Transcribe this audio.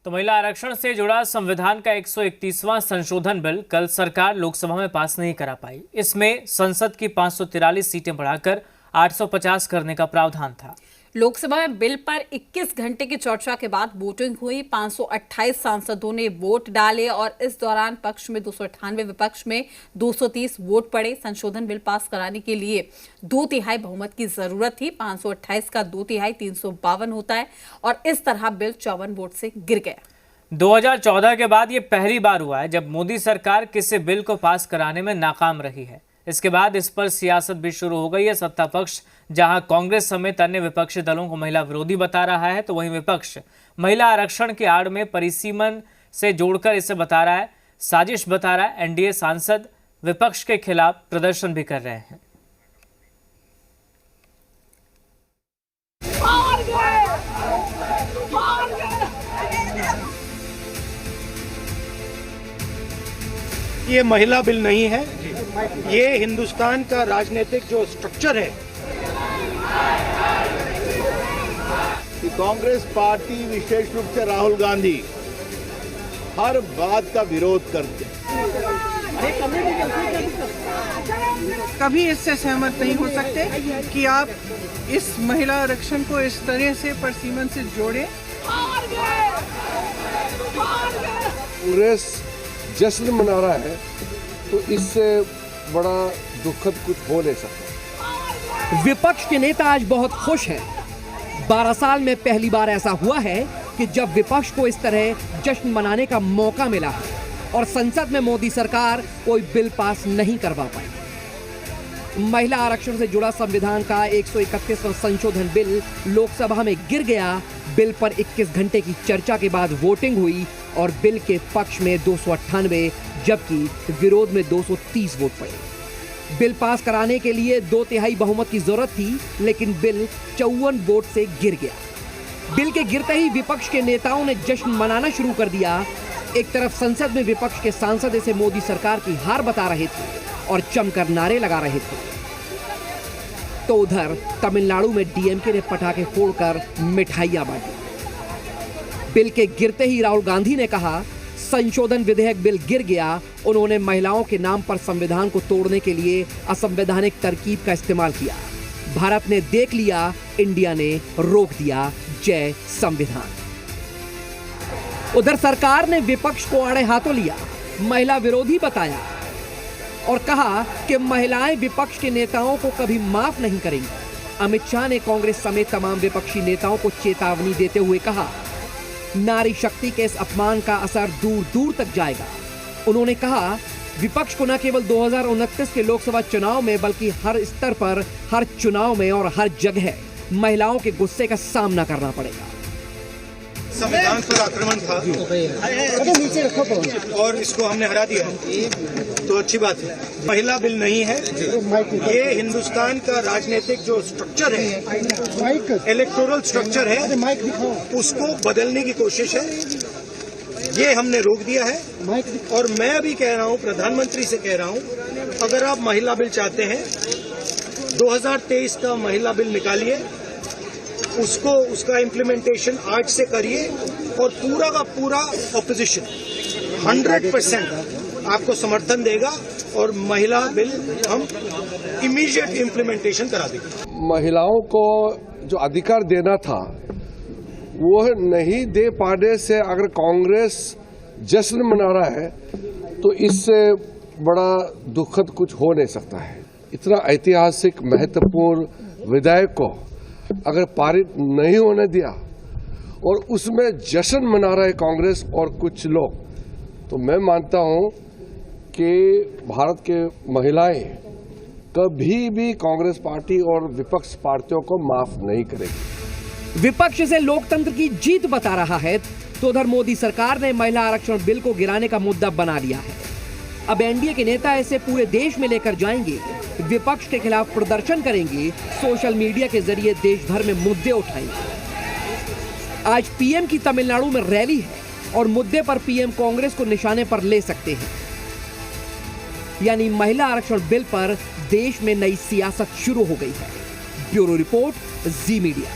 तो महिला आरक्षण से जुड़ा संविधान का 131वां संशोधन बिल कल सरकार लोकसभा में पास नहीं करा पाई। इसमें संसद की 543 सीटें बढ़ाकर 850 करने का प्रावधान था। लोकसभा में बिल पर 21 घंटे की चर्चा के बाद वोटिंग हुई। 528 सांसदों ने वोट डाले और इस दौरान पक्ष में 298, विपक्ष में 230 वोट पड़े। संशोधन बिल पास कराने के लिए 2/3 बहुमत की जरूरत थी। 528 का 2/3 352 होता है और इस तरह बिल 54 वोट से गिर गया। 2014 के बाद ये पहली बार हुआ है जब मोदी सरकार किसी बिल को पास कराने में नाकाम रही है। इसके बाद इस पर सियासत भी शुरू हो गई है। सत्ता पक्ष जहां कांग्रेस समेत अन्य विपक्षी दलों को महिला विरोधी बता रहा है, तो वहीं विपक्ष महिला आरक्षण की आड़ में परिसीमन से जोड़कर इसे बता रहा है, साजिश बता रहा है। एनडीए सांसद विपक्ष के खिलाफ प्रदर्शन भी कर रहे हैं। ये महिला बिल नहीं है, ये हिंदुस्तान का राजनीतिक जो स्ट्रक्चर है कि कांग्रेस पार्टी, विशेष रूप से राहुल गांधी, हर बात का विरोध करते हैं। कभी इससे सहमत नहीं हो सकते कि आप इस महिला आरक्षण को इस तरह से परसीमन से जोड़ें। कांग्रेस जश्न मना रहा है तो इससे बड़ा दुखद कुछ हो नहीं सकता। विपक्ष के नेता आज बहुत खुश हैं। 12 साल में पहली बार ऐसा हुआ है कि जब विपक्ष को इस तरह जश्न मनाने का मौका मिला है और संसद में मोदी सरकार कोई बिल पास नहीं करवा पाई। महिला आरक्षण से जुड़ा संविधान का 131वां संशोधन बिल लोकसभा में गिर गया। बिल पर 21 घंटे की चर्चा के बाद वोटिंग हुई और बिल के पक्ष में 298 जबकि विरोध में 230 वोट पड़े। बिल पास कराने के लिए 2/3 बहुमत की जरूरत थी, लेकिन बिल 54 वोट से गिर गया। बिल के गिरते ही विपक्ष के नेताओं ने जश्न मनाना शुरू कर दिया। एक तरफ संसद में विपक्ष के सांसद इसे मोदी सरकार की हार बता रहे थे और जमकर नारे लगा रहे थे, तो उधर तमिलनाडु में डीएमके ने पटाखे फोड़कर मिठाइयां बांटी। बिल के गिरते ही राहुल गांधी ने कहा, संशोधन विधेयक बिल गिर गया। उन्होंने महिलाओं के नाम पर संविधान को तोड़ने के लिए असंवैधानिक तरकीब का इस्तेमाल किया। भारत ने देख लिया, इंडिया ने रोक दिया। जय संविधान। उधर सरकार ने विपक्ष को आड़े हाथों लिया, महिला विरोधी बताया और कहा कि महिलाएं विपक्ष के नेताओं को कभी माफ नहीं करेंगी। अमित शाह ने कांग्रेस समेत तमाम विपक्षी नेताओं को चेतावनी देते हुए कहा, नारी शक्ति के इस अपमान का असर दूर दूर तक जाएगा। उन्होंने कहा, विपक्ष को न केवल 2029 के लोकसभा चुनाव में बल्कि हर स्तर पर, हर चुनाव में और हर जगह महिलाओं के गुस्से का सामना करना पड़ेगा। संविधान पर आक्रमण था और इसको हमने हरा दिया, तो अच्छी बात है। महिला बिल नहीं है, ये हिंदुस्तान का राजनीतिक जो स्ट्रक्चर है, इलेक्टोरल स्ट्रक्चर है, उसको बदलने की कोशिश है। ये हमने रोक दिया है और मैं अभी कह रहा हूँ, प्रधानमंत्री से कह रहा हूँ, अगर आप महिला बिल चाहते हैं 2023 का महिला बिल निकालिए, उसको उसका इम्प्लीमेंटेशन आज से करिए और पूरा का पूरा ऑपोजिशन 100% आपको समर्थन देगा और महिला बिल हम इमीडिएट इम्प्लीमेंटेशन करा देंगे। महिलाओं को जो अधिकार देना था वो नहीं दे पाने से अगर कांग्रेस जश्न मना रहा है तो इससे बड़ा दुखद कुछ हो नहीं सकता है। इतना ऐतिहासिक महत्वपूर्ण विधेयक को अगर पारित नहीं होने दिया और उसमें जश्न मना रहे कांग्रेस और कुछ लोग, तो मैं मानता हूं कि भारत के महिलाएं कभी भी कांग्रेस पार्टी और विपक्ष पार्टियों को माफ नहीं करेगी। विपक्ष इसे लोकतंत्र की जीत बता रहा है, तो उधर मोदी सरकार ने महिला आरक्षण बिल को गिराने का मुद्दा बना लिया है। अब एनडीए के नेता इसे पूरे देश में लेकर जाएंगे, विपक्ष के खिलाफ प्रदर्शन करेंगे, सोशल मीडिया के जरिए देश भर में मुद्दे उठाएंगे। आज पीएम की तमिलनाडु में रैली है और मुद्दे पर पीएम कांग्रेस को निशाने पर ले सकते हैं। यानी महिला आरक्षण बिल पर देश में नई सियासत शुरू हो गई है। ब्यूरो रिपोर्ट, जी मीडिया।